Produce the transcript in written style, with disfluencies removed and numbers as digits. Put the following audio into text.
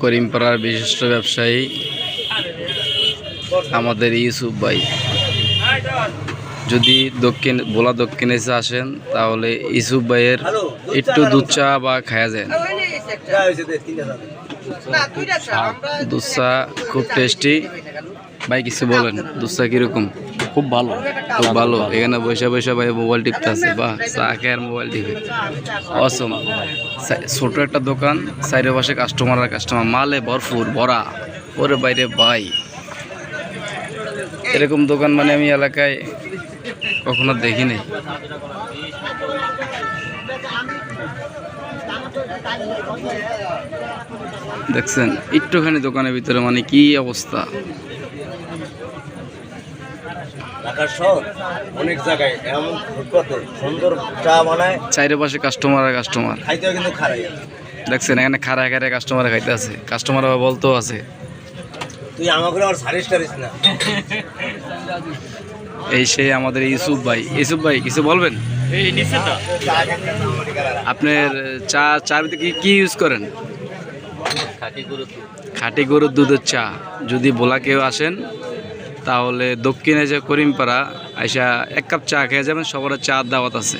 করিমপাড়ার বিশিষ্ট ব্যবসায়ী আমাদের ইউসুফ ভাই। যদি দক্ষিণে আসেন তাহলে ইউসুফ ভাইয়ের একটু দুধ চা বা খায়া যায়। দুধ চা খুব টেস্টি। ভাই কিছু বলেন, দুধ চা কিরকম? খুব ভালো, খুব ভালো। এখানে বসে ভাই মোবাইল টিপতে আছে, বা চা খেয়ে আর মোবাইল টিপে অসম। ছোট একটা দোকান, চারিপাশে কাস্টমার আর কাস্টমার, মালে ভরপুর ভরা। ওরে বাইরে ভাই, এরকম দোকান মানে আমি এলাকায় কখনো দেখিনি। দেখছেন একটুখানি দোকানের ভিতরে মানে কি অবস্থা। ঢাকার শহর অনেক জায়গায় এমন ফুটপাতে সুন্দর চা বানায়, চারিপাশে কাস্টমার আর কাস্টমার, খাইতেও কিন্তু খারাই। দেখছেন এখানে খাড়ায় কাস্টমার খাইতে আছে, কাস্টমার আবার বলতেও আছে। তুই আমাকে আর সারিস টারিস না। এই সেই আমাদের ইউসুফ ভাই। ইউসুফ ভাই কিছু বলবেন? আপনার চার ভিতরে কি ইউজ করেন? খাঁটি গরুর দুধের চা। যদি ভোলা কেউ আসেন তাহলে দক্ষিণে যে করিমপাড়া আইসা এক কাপ চা খেয়ে যাবেন, সবার চা দাওয়াত আছে।